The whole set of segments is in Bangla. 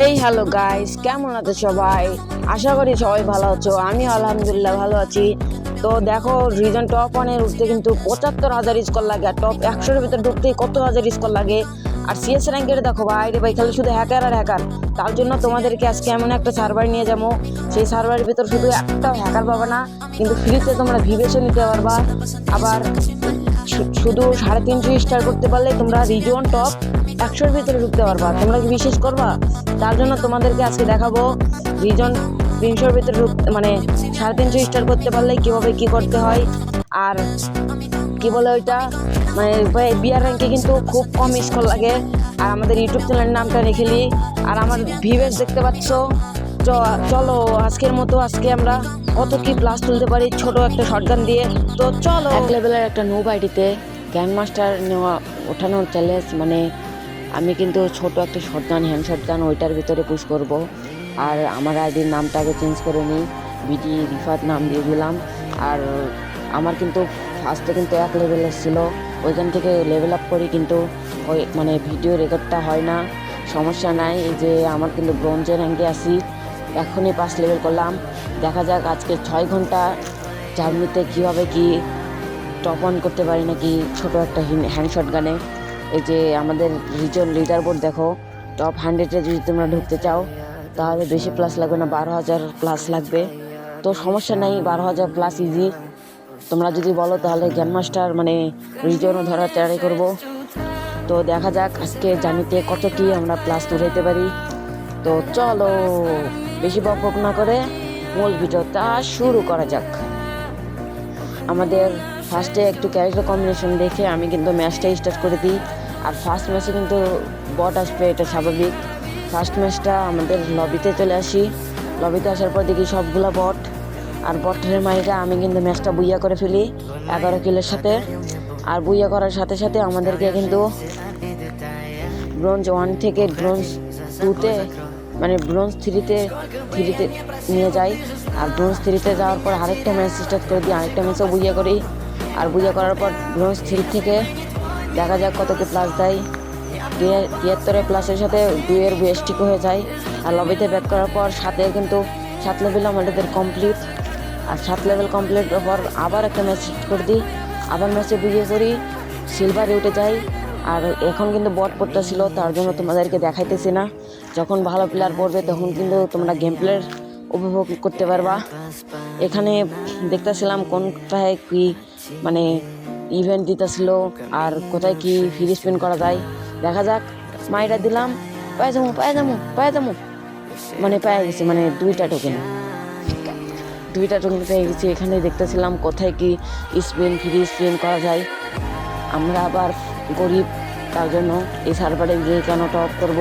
এই হ্যালো গাইস, কেমন আছো সবাই? আশা করি সবাই ভালো আছো। আমি আলহামদুলিল্লাহ ভালো আছি। তো দেখো, রিজন টপ 1-এর উঠতে কিন্তু 75,000 স্কোর লাগে, আর টপ 100-এর ভিতরে ঢুকতেই কত হাজার স্কোর লাগে। আর সিএস র্যাঙ্কের দেখো ভাই রে ভাই, খালি শুধু হ্যাকার আর হ্যাকার। তার জন্য তোমাদেরকে আজকে এমন একটা সার্ভার নিয়ে যাবো, সেই সার্ভারের ভিতর শুধু একটাও হ্যাকার পাবে না, কিন্তু ফ্রিতে তোমরা ভিভেসও নিতে পারবা। আবার শুধু 350 স্টার করতে পারলে তোমরা রিজন টপ 100-এর ভিতরে ঢুকতে পারবা। তোমরা কি বিশ্বাস করবা? তার জন্য তোমাদেরকে আজকে দেখাবো রিজন 300-এর ভিতরে মানে 350 স্টার করতে পারলে কিভাবে কি করতে হয়। আর কি বলে ওইটা, মানে বিআর র্যাঙ্কে কিন্তু খুব কম স্কোর লাগে। আর আমাদের ইউটিউব চ্যানেলের নামটা রেখে নিই। আর আমার ভিউয়ার্স দেখতে পাচ্ছ। চলো আজকের মতো আজকে আমরা কত কি প্লাস তুলতে পারি ছোট একটা শটগান দিয়ে। তো চলো, এক লেভেলের একটা নো আইডিতে গ্র্যান্ড মাস্টার নেওয়া ওঠানোর চ্যালেঞ্জ, মানে আমি কিন্তু ছোট একটা শটগান, হ্যান্ড শটগান, ওইটার ভিতরে পুশ করব। আর আমার আইডির নামটা আগে চেঞ্জ করে নিই, বিডি রিফাত নাম দিয়ে দিলাম। আর আমার কিন্তু ফার্স্টে কিন্তু 1 লেভেলের ছিল, ওইখান থেকে লেভেল আপ করি, কিন্তু ওই মানে ভিডিও রেকর্ডটা হয় না। সমস্যা নাই, এই যে আমার কিন্তু ব্রোঞ্জের র্যাঙ্কে আসি, এখনই 5 লেভেল করলাম। দেখা যাক আজকে 6 ঘন্টা জার্নিতে কীভাবে কি টপ অন করতে পারি নাকি ছোট একটা হ্যান্ড শটগানে। এই যে আমাদের রিজন লিডার বোর্ড দেখো, টপ 100-এ যদি তোমরা ঢুকতে চাও তাহলে বেশি প্লাস লাগবে না, 12,000 প্লাস লাগবে। তো সমস্যা নাই, 12,000 প্লাস ইজি। তোমরা যদি বলো তাহলে গ্র্যান্ড মাস্টার মানে রিজনও ধরার ট্রাই করব। তো দেখা যাক আজকে জানিতে কত কি আমরা প্লাস তুলাইতে পারি। তো চলো বেশি বকবক না করে মূল ভিডিওটা শুরু করা যাক। আমাদের ফার্স্টে একটু ক্যারেক্টার কম্বিনেশন দেখে আমি কিন্তু ম্যাচটা স্টার্ট করে দিই। আর ফার্স্ট ম্যাচে কিন্তু বট আসবে, এটা স্বাভাবিক। ফার্স্ট ম্যাচটা আমাদের লবিতে চলে আসি, লবিতে আসার পর দেখি সবগুলো বট। আর বটের মাইকা আমি কিন্তু ম্যাচটা বুইয়া করে ফেলি 11 কিলের সাথে। আর বুইয়া করার সাথে সাথে আমাদেরকে কিন্তু ব্রোঞ্জ 1 থেকে ব্রোঞ্জ 2-তে মানে ব্রোঞ্জ 3-তে নিয়ে যাই। আর ব্রোঞ্জ 3-তে যাওয়ার পর আরেকটা ম্যাচ স্টার্ট করে দিই, আরেকটা ম্যাচও বুইয়া করি। আর বুইয়া করার পর ব্রোঞ্জ 3 থেকে দেখা যাক কত কি প্লাস দেয়। 73 প্লাসের সাথে 2-এর বিএসটিক হয়ে যায়। আর লবিতে ব্যাক করার পর 7-এর কিন্তু 7 লেভেল আমাদের কমপ্লিট। আর 7 লেভেল কমপ্লিটের পর আবার একটা ম্যাচ করে দিই, আবার ম্যাচে বুইয়ে করি, সিলভারে উঠে যাই। আর এখন কিন্তু বট পড়তেছিল, তার জন্য তোমাদেরকে দেখাইতেছি না। যখন ভালো প্লেয়ার পড়বে তখন কিন্তু তোমরা গেম প্লের উপভোগ করতে পারবা। এখানে দেখতেছিলাম কোনটায় কি মানে ইভেন্ট দিতেছিল আর কোথায় কি ফ্রি স্পিন করা যায়। দেখা যাক, মাইরা দিলাম, পায়ে যাবো মানে পেয়ে গেছি, মানে 2টা টোকেন পেয়ে গেছি। এখানে দেখতেছিলাম কোথায় কি ফ্রি স্পিন করা যায়। আমরা আবার গরিব, তার জন্য এই সার্ভারে গিয়ে কেন টপ করব।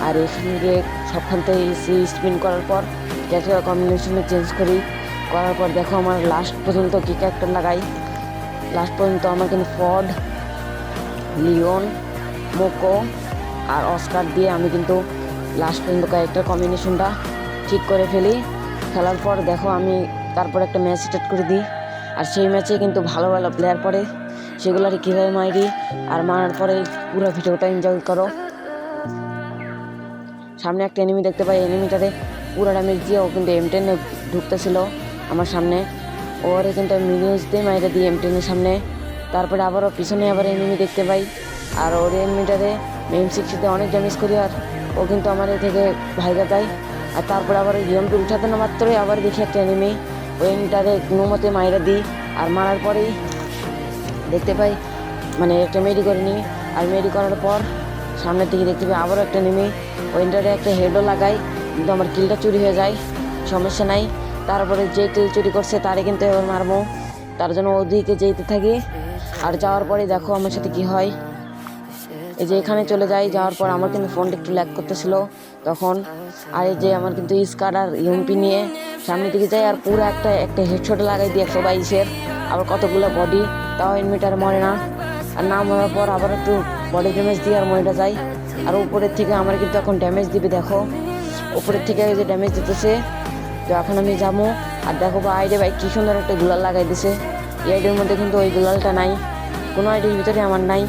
আর এখানে গিয়ে সবখান থেকে স্পিন করার পর ক্যারেক্টার কম্বিনেশনে চেঞ্জ করার পর দেখো আমার লাস্ট পর্যন্ত কি ক্যারেক্টার লাগাই। লাস্ট পর্যন্ত আমার কিন্তু ফড, লিওন, মোকো আর অস্কার দিয়ে আমি কিন্তু লাস্ট পর্যন্ত ক্যারেক্টার কম্বিনেশনটা ঠিক করে ফেলি। খেলার পর দেখো আমি তারপর একটা ম্যাচ স্টার্ট করে দিই। আর সেই ম্যাচে কিন্তু ভালো ভালো প্লেয়ার পড়ে, সেগুলোর কীভাবে মারি আর মারার পরে পুরো ভিডিওটা এনজয় করো। সামনে একটা এনিমি দেখতে পাই, এনিমিটারে পুরো ড্যামেজ দিয়ে ও কিন্তু M10-এ ঢুকতেছিল আমার সামনে। ওরে কিন্তু মিনিউজ দিয়ে মাইরে দিই M10-এর সামনে। তারপরে আবারও পিছনে আবার এনিমি দেখতে পাই, আর ওর এনিমিটারে M60-তে অনেক ড্যামেজ করি, আর ও কিন্তু আমাদের থেকে ভাইগা যায়। আর তারপরে আবার UMP উঠাতে না মাত্রই আবার দেখি একটা এনিমি, ওই এনিমিটারে কোনো মতে মাইরা দিই। আর মারার পরেই দেখতে পাই মানে একটা মেডি করে নিই। আর মেডি করার পর সামনের দিকে দেখতে পাই আবারও একটা নেমে ওইটারে একটা হেডও লাগাই, কিন্তু আমার কিলটা চুরি হয়ে যায়। সমস্যা নাই, তারপরে যে কিল চুরি করছে তারে কিন্তু এবার মারবো, তার জন্য ওদিকে যেতে থাকি। আর যাওয়ার পরে দেখো আমার সাথে কি হয়। এই যে এখানে চলে যাই, যাওয়ার পর আমার কিন্তু ফোনটা একটু ল্যাগ করতেছিল তখন। আর এই যে আমার কিন্তু স্কার আর UMP নিয়ে সামনের দিকে যাই, আর পুরো একটা হেডশট লাগাই দিই 122-এর। আবার কতগুলো বডি, তাও এনিমিটার মরে না। আর না মরার পর আবার একটু বডি ড্যামেজ দিয়ে আর মরে যায়। আর উপরের থেকে আমার কিন্তু এখন ড্যামেজ দিবে, দেখো উপরের থেকে যে ড্যামেজ দিতেছে। তো এখন আমি যাবো, আর দেখো বা আইডি ভাই কী সুন্দর একটা গুলাল লাগাই দিছে। এই আইডির মধ্যে কিন্তু ওই গুলালটা নাই, কোনো আইডির ভিতরে আমার নাই।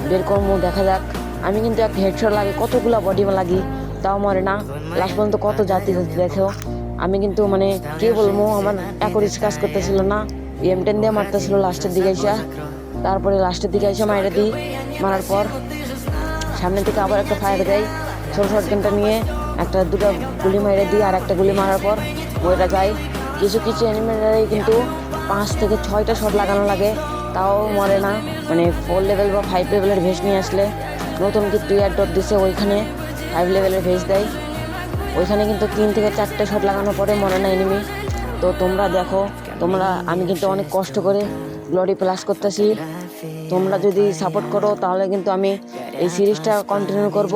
বের করবো, দেখা যাক। আমি কিন্তু এক হেডশট লাগে কতগুলো বডি লাগি, তাও মরে না। লাস্ট পর্যন্ত কত জাতি দেখো, আমি কিন্তু মানে কি বলবো, আমার অ্যাকুরেট কাজ করতেছিল না, M10 দিয়ে মারতেছিল লাস্টের দিকে এসে। তারপরে লাস্টের দিকে এসে মাইরে দিই, মারার পর সামনে থেকে আবার একটা ফায়ার দেয়, ছোটো শটগানটা নিয়ে একটা দুটো গুলি মেরে দিই, আর একটা গুলি মারার পর ওইটা যায়। কিছু কিছু অ্যানিমেটারে কিন্তু 5 থেকে 6টা শট লাগানো লাগে, তাও মরে না। মানে 4 লেভেল বা 5 লেভেলের ভেস নিয়ে আসলে নতুন কি 2 এয়ার ড্রপ দিছে, ওইখানে 5 লেভেলের ভেস দেয়, ওইখানে কিন্তু 3 থেকে 4টে শট লাগানোর পরে মরে না এনিমি। তো তোমরা দেখো, আমি কিন্তু অনেক কষ্ট করে গ্লোরি প্লাস করতেছি, তোমরা যদি সাপোর্ট করো তাহলে কিন্তু আমি এই সিরিজটা কন্টিনিউ করব,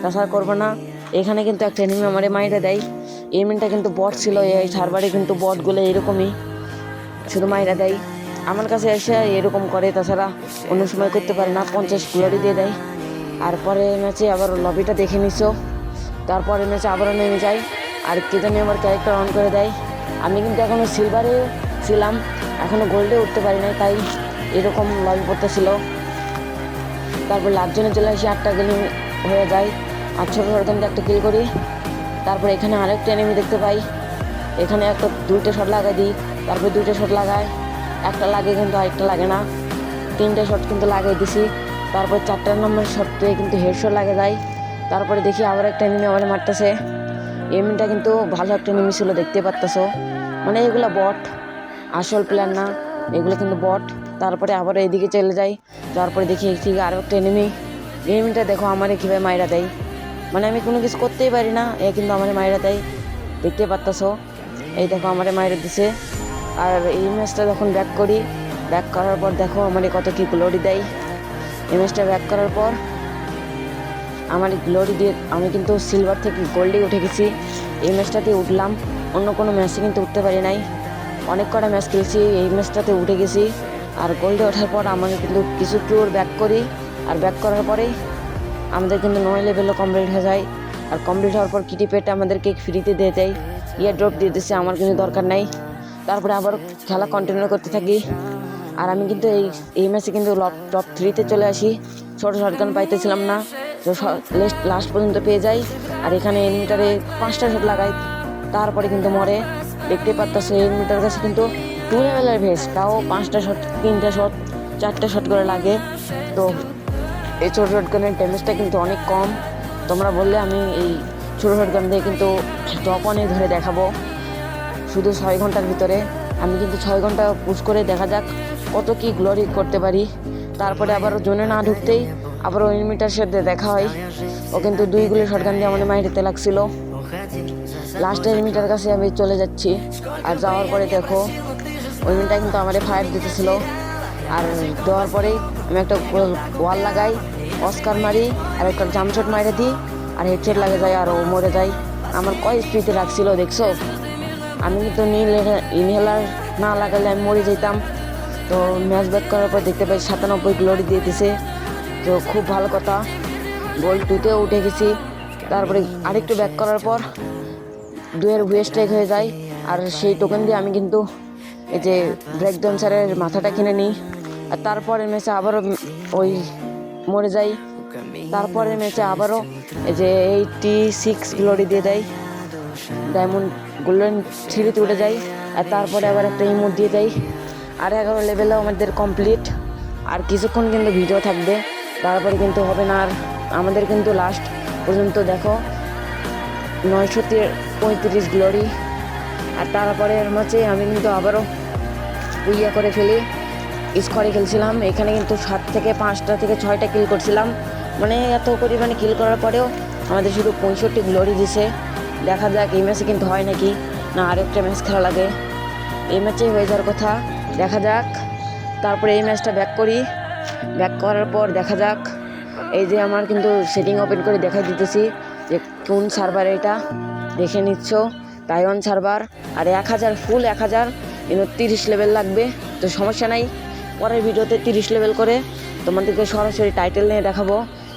তাছাড়া করবো না। এখানে কিন্তু একটা এনিমি আমারে মাইরে দেয়, এনিমিটা কিন্তু বট ছিল, এই সার্ভারে কিন্তু বটগুলো এরকমই শুধু মাইরা দেয়, আমার কাছে এসে এরকম করে, তাছাড়া অন্য সময় করতে পারে না, 50 গ্লোরি দিয়ে দেয়। আর পরে ম্যাচে আবার লবিটা দেখে নিছো, তারপরে ম্যাচে আবারও নেমে যায়, আর কে জানি আমার ক্যারেক্টার অন করে দেয়। আমি কিন্তু এখনও সিলভারে ছিলাম, এখনও গোল্ডে উঠতে পারি নাই, তাই এরকম লবি পড়তেছিল। তারপর লাভজনে চলে আসি, 8টা গেলি হয়ে যায়, আর ছোটো শটগানটা একটা কিল করি। তারপর এখানে আরেকটা এনিমি দেখতে পাই, এখানে একটা 2টে শট লাগাই দিই, তারপর 2টে শট লাগায়, একটা লাগে কিন্তু আরেকটা লাগে না, 3টে শট কিন্তু লাগাই দিছি। তারপর 4 নম্বর শটে কিন্তু হেডশট লাগে যায়। তারপরে দেখি আবার একটা এনিমি আমার মারতেছে, এনিমিটা কিন্তু ভালো একটা এনিমি ছিল, দেখতে পারতেছো, মানে এগুলো বট, আসল প্লেয়ার না, এগুলো কিন্তু বট। তারপরে আবার এইদিকে চলে যাই, তারপরে দেখি ঠিক আরও একটা এনিমিটা দেখো আমারে কীভাবে মাইরা দেয়, মানে আমি কোনো কিছু করতেই পারি না, এ কিন্তু আমারে মাইরা দেয়, দেখতে পারতেছো, এই দেখো আমারে মাইরা দিছে। আর এই ম্যাচটা যখন ব্যাক করার পর দেখো আমারে কত কি গ্লোরি দেয়। এই ম্যাচটা ব্যাক করার পর আমার গ্লোরি দিয়ে আমি কিন্তু সিলভার থেকে গোল্ডে উঠে গেছি, এই ম্যাচটাতে উঠলাম, অন্য কোনো ম্যাচে কিন্তু উঠতে পারি নাই, অনেক কটা ম্যাচ খেলছি, এই ম্যাচটাতে উঠে গেছি। আর গোল্ডে ওঠার পর আমরা কিন্তু কিছু ট্যুর ব্যাক করি, আর ব্যাক করার পরেই আমাদের কিন্তু 9 লেভেলও কমপ্লিট হয়ে যায়। আর কমপ্লিট হওয়ার পর কিটি পেট আমাদেরকে ফ্রিতে দিয়ে দেয়, ইয়ার ড্রপ দিয়ে দিচ্ছে, আমার কিন্তু দরকার নাই। তারপরে আবার খেলা কন্টিনিউ করতে থাকি, আর আমি কিন্তু এই ম্যাচে কিন্তু টপ 3-তে চলে আসি, ছোটো শটগান পাইতেছিলাম না, তো লাস্ট পর্যন্ত পেয়ে যাই। আর এখানে এনিমিটারে 5টা শট লাগাই, তারপরে কিন্তু মরে, দেখতে পারতেছে এনিমিটার কাছে কিন্তু 2 লেভেলের ভেস, তাও 5টা শট, 3টা শট, 4টা শট করে লাগে। তো এই ছোটো শটগানের ড্যামেজটা কিন্তু অনেক কম, তোমরা বললে আমি এই ছোটো শটগান দিয়ে কিন্তু টপ 1-এ ধরে দেখাবো শুধু 6 ঘন্টার ভিতরে। আমি কিন্তু 6 ঘন্টা পুশ করে দেখা যাক কত কি গ্লোরি করতে পারি। তারপরে আবার জোনে না ঢুকতেই আবার ওই এনিমিটার সাথে দেখা হয়, ও কিন্তু 2 গুলি শটগান দিয়ে আমাদের মাইরেতে লাগছিল। লাস্টের এনিমিটার কাছে আমি চলে যাচ্ছি, আর যাওয়ার পরে দেখো ওই এনিমিটা কিন্তু আমাদের ফায়ার দিতেছিল, আর দেওয়ার পরেই আমি একটা ওয়াল লাগাই, অস্কার মারি, আর একটা জাম্পশট মাইরে দিই, আর হেডশট লাগে যায়, আর ও মরে যায়। আমার কয় স্পিডে রাখছিল দেখছো, আমি কিন্তু ইনহেলার না লাগালে আমি মরে যেতাম। তো ম্যাচ ব্যাক করার পর দেখতে পাই 97 গ্লোরি দিয়ে দিছে, তো খুব ভালো কথা, গোল্ড 2-তেও উঠে গেছি। তারপরে আরেকটু ব্যাক করার পর 2-এর ওয়েস্টেক হয়ে যায়, আর সেই টোকেন দিয়ে আমি কিন্তু এই যে ব্রেক ডান্সারের মাথাটা কিনে নিই। আর তারপরের ম্যাচে আবারও ওই মরে যাই, তারপরের ম্যাচে আবারও এই যে 86 গ্লোরি দিয়ে দেয়, ডায়মন্ড গোল্ডেন 3-তে উঠে যাই। আর তারপরে আবার একটা ইমোট দিয়ে দেয়, আর 11 লেভেলও আমাদের কমপ্লিট। আর কিছুক্ষণ কিন্তু ভিডিও থাকবে, তারপরে কিন্তু হবে না। আর আমাদের কিন্তু লাস্ট পর্যন্ত দেখো 935 গ্লোরি। আর তারপরের ম্যাচে আমি কিন্তু আবারও করে ফেলি, স্কোয়ারে খেলছিলাম, এখানে কিন্তু 7 থেকে 5টা থেকে 6টা কিল করছিলাম, মানে এত পরিমাণে কিল করার পরেও আমাদের শুধু 65 গ্লোরি দিছে। দেখা যাক এই ম্যাচে কিন্তু হয় নাকি না আরেকটা ম্যাচ খেলা লাগে, এই ম্যাচেই হয়ে যাওয়ার কথা, দেখা যাক। তারপরে এই ম্যাচটা ব্যাক করার পর দেখা যাক, এই যে আমার কিন্তু সেটিং ওপেন করে দেখাই দিতেছি যে কোন সার্ভার, এটা দেখে নিচ্ছ, তাইওয়ান সার্ভার। আর 1000 ফুল 1000 কিন্তু 30 লেভেল লাগবে, তো সমস্যা নাই, পরের ভিডিওতে 30 লেভেল করে তোমাদেরকে সরাসরি টাইটেল নিয়ে দেখাবো।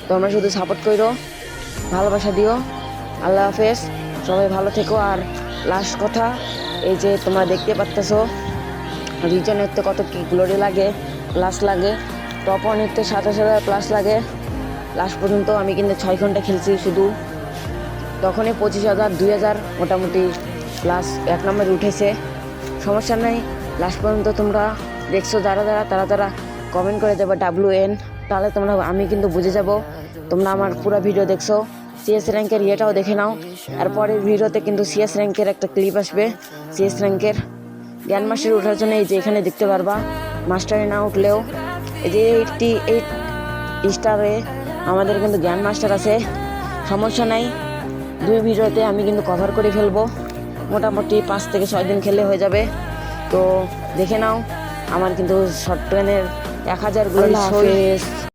তোমরা শুধু সাপোর্ট করো, ভালোবাসা দিও। আল্লাহ হাফেজ, সবাই ভালো থেকো। আর লাস্ট কথা, এই যে তোমরা দেখতে পাচ্তেছো রিজনের তো কত কি গ্লোরি লাগে, প্লাস লাগে, টপ 1-এর 27,000 প্লাস লাগে। লাস্ট পর্যন্ত আমি কিন্তু 6 ঘন্টা খেলছি শুধু, তখনই 25,000 2,000 মোটামুটি প্লাস 1 নম্বরে উঠেছে। সমস্যা নেই, লাস্ট পর্যন্ত তোমরা দেখছো যারা তারা কমেন্ট করে দেবে WN, তাহলে তোমরা আমি কিন্তু বুঝে যাব তোমরা আমার পুরো ভিডিও দেখছো। CS র্যাঙ্কের ইয়েটাও দেখে নাও। আর পরের ভিডিওতে কিন্তু CS র্যাঙ্কের একটা ক্লিপ আসবে। CS র্যাঙ্কের জ্ঞান মাস্টার ওঠার জন্য এই যে এখানে দেখতে পারবা, মাস্টারে না উঠলেও এই যে 88 স্টারে আমাদের কিন্তু জ্ঞান মাস্টার আছে। সমস্যা নাই, 2 ভিডিওতে আমি কিন্তু কভার করে ফেলবো। মোটামুটি 5 থেকে 6 দিন খেলে হয়ে যাবে। তো দেখে নাও আমার কিন্তু শর্ট ট্রেনের 1000 গুলো।